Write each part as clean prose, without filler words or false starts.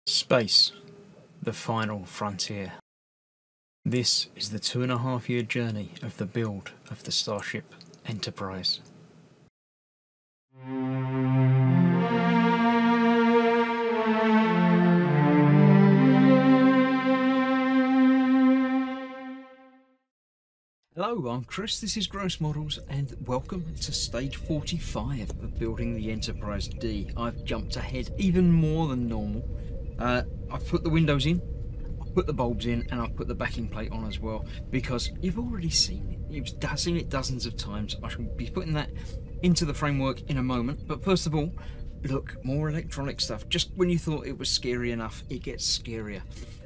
Space, the final frontier. This is the 2.5-year journey of the build of the Starship Enterprise. Hello, I'm Chris, this is Gross Models, and welcome to stage 45 of building the Enterprise D. I've jumped ahead even more than normal. I've put the windows in, I've put the bulbs in, and I've put the backing plate on as well, because you've already seen it. You've seen it dozens of times. I shall be putting that into the framework in a moment, but first of all, look, more electronic stuff. Just when you thought it was scary enough, it gets scarier.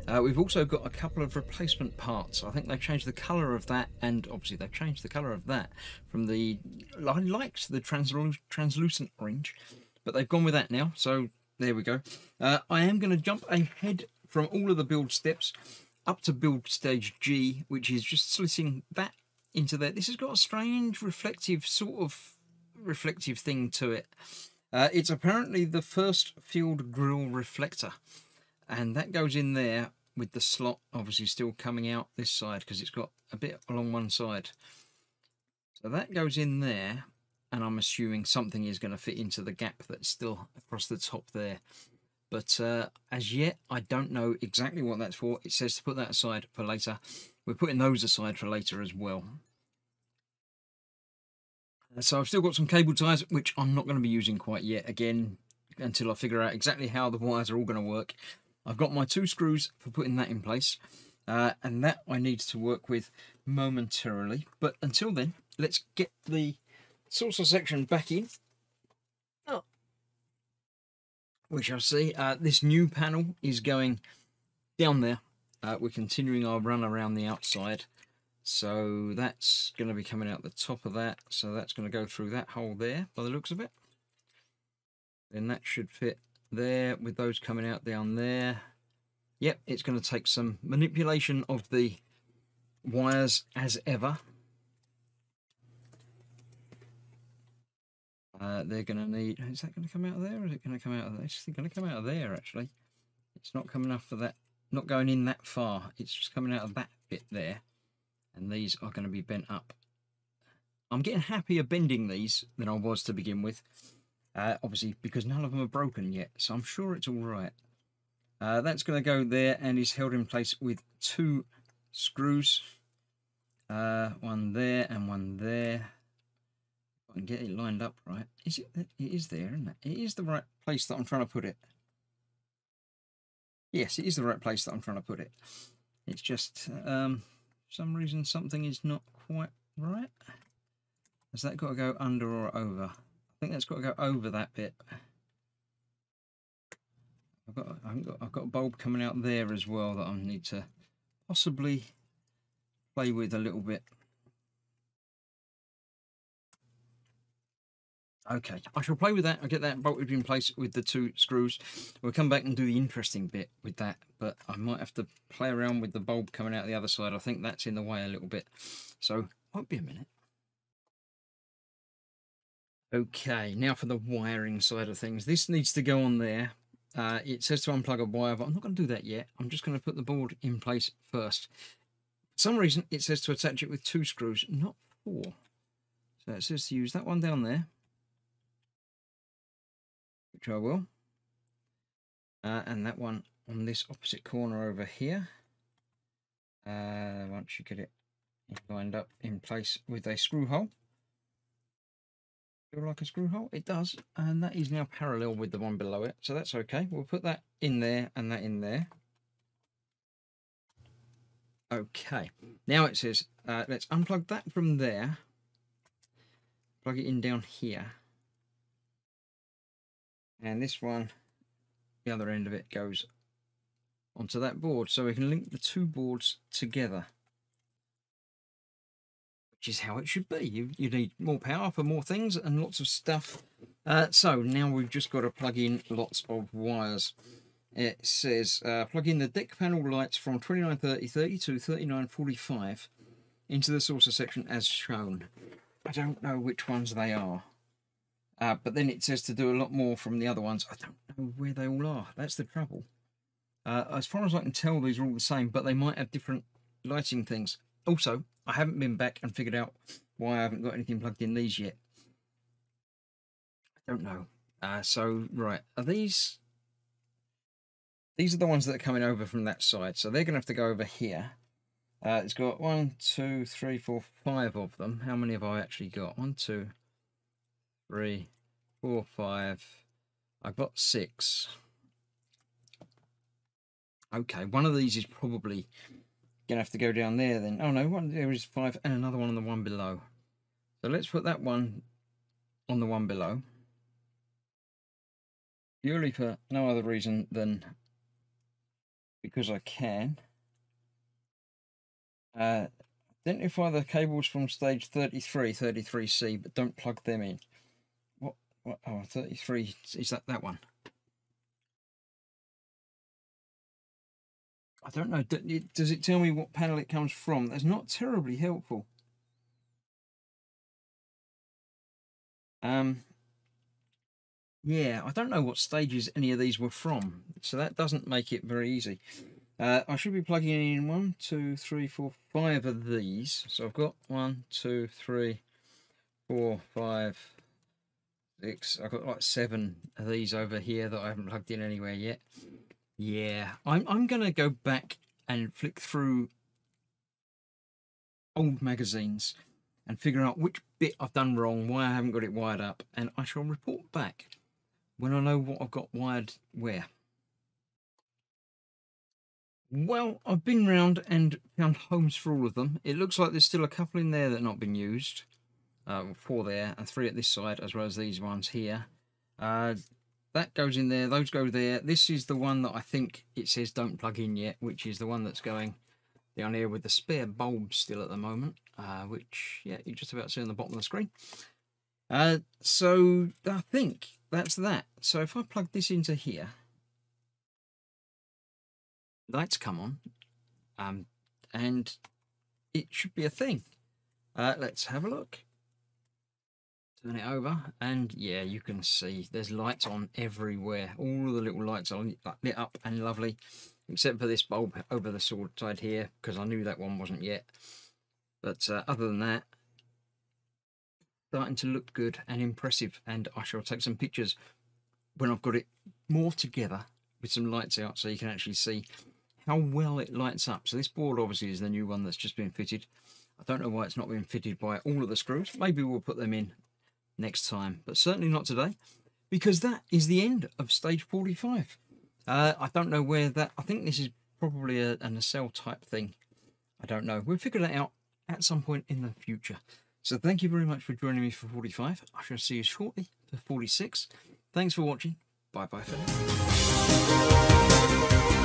We've also got a couple of replacement parts. I think they've changed the colour of that, and obviously they've changed the colour of that from the... I liked the translucent orange, but they've gone with that now, so there we go. I am going to jump ahead from all of the build steps up to build stage G, which is just slitting that into there. This has got a strange reflective thing to it. It's apparently the first field grill reflector, and that goes in there with the slot obviously still coming out this side because it's got a bit along one side. So that goes in there, and I'm assuming something is going to fit into the gap that's still across the top there. But as yet, I don't know exactly what that's for. It says to put that aside for later. We're putting those aside for later as well. So I've still got some cable ties, which I'm not going to be using quite yet, again, until I figure out exactly how the wires are all going to work. I've got my 2 screws for putting that in place, and that I need to work with momentarily. But until then, let's get the saucer section back in. Oh. We shall see. This new panel is going down there. We're continuing our run around the outside. So that's going to be coming out the top of that. So that's going to go through that hole there by the looks of it. Then that should fit there with those coming out down there. Yep, it's going to take some manipulation of the wires as ever. They're going to need... Is that going to come out of there, or is it going to come out of there? It's going to come out of there, actually. It's not coming enough for that. Not going in that far. It's just coming out of that bit there. And these are going to be bent up. I'm getting happier bending these than I was to begin with. Obviously, because none of them are broken yet, so I'm sure it's all right. That's going to go there and is held in place with 2 screws. One there and one there. I can get it lined up right. Is it? It is there, isn't it? It is the right place that I'm trying to put it. Yes, it is the right place that I'm trying to put it. It's just, for some reason, something is not quite right. Has that got to go under or over? I think that's got to go over that bit. I've got a bulb coming out there as well that I need to possibly play with a little bit. Okay, I shall play with that. I'll get that bolted in place with the 2 screws. We'll come back and do the interesting bit with that, but I might have to play around with the bulb coming out the other side. I think that's in the way a little bit. So, won't be a minute. Okay, now for the wiring side of things. This needs to go on there. It says to unplug a wire, but I'm not going to do that yet. I'm just going to put the board in place first. For some reason, it says to attach it with 2 screws, not 4. So it says to use that one down there, which I will. And that one on this opposite corner over here. Once you get it lined up in place with a screw hole. Feel like a screw hole? It does, and that is now parallel with the one below it, so that's okay. We'll put that in there and that in there. Okay, now it says let's unplug that from there, plug it in down here, and this one, the other end of it, goes onto that board, so we can link the 2 boards together, which is how it should be. You need more power for more things and lots of stuff. So now we've just got to plug in lots of wires. It says plug in the deck panel lights from 2930/30 to 3945 into the saucer section as shown. I don't know which ones they are. But then it says to do a lot more from the other ones. I don't know where they all are. That's the trouble. As far as I can tell, these are all the same, but they might have different lighting things. Also, I haven't been back and figured out why I haven't got anything plugged in these yet. I don't know. So, right, are these... These are the ones that are coming over from that side, so they're going to have to go over here. It's got 1, 2, 3, 4, 5 of them. How many have I actually got? 1, 2, 3, 4, 5. I've got 6. Okay, one of these is probably going to have to go down there then. Oh no, there is 5 and another one on the one below. So let's put that one on the one below. Purely for no other reason than because I can. Identify the cables from stage 33, 33C, but don't plug them in. What? Oh, 33, is that one? I don't know. Does it tell me what panel it comes from? That's not terribly helpful. Yeah, I don't know what stages any of these were from, so that doesn't make it very easy. I should be plugging in 1, 2, 3, 4, 5 of these. So I've got 1, 2, 3, 4, 5, 6. I've got like 7 of these over here that I haven't plugged in anywhere yet. Yeah, I'm going to go back and flick through old magazines and figure out which bit I've done wrong, why I haven't got it wired up, and I shall report back when I know what I've got wired where. Well, I've been round and found homes for all of them. It looks like there's still a couple in there that have not been used. 4 there and 3 at this side, as well as these ones here. That goes in there, those go there. This is the one that I think it says don't plug in yet, which is the one that's going down here with the spare bulb still at the moment, which, yeah, you just about see on the bottom of the screen. So I think that's that. So if I plug this into here, lights come on, and it should be a thing. Let's have a look. Turn it over, and yeah, you can see there's lights on everywhere. All of the little lights are lit up and lovely, except for this bulb over the sword side here, because I knew that one wasn't yet. But other than that, starting to look good and impressive, and I shall take some pictures when I've got it more together with some lights out, so you can actually see how well it lights up. So this board obviously is the new one that's just been fitted. I don't know why it's not been fitted by all of the screws. Maybe we'll put them in next time, but certainly not today, because that is the end of stage 45. I don't know where that... I think this is probably a nacelle type thing. I don't know. We'll figure that out at some point in the future. So thank you very much for joining me for 45. I shall see you shortly for 46. Thanks for watching. Bye bye for now.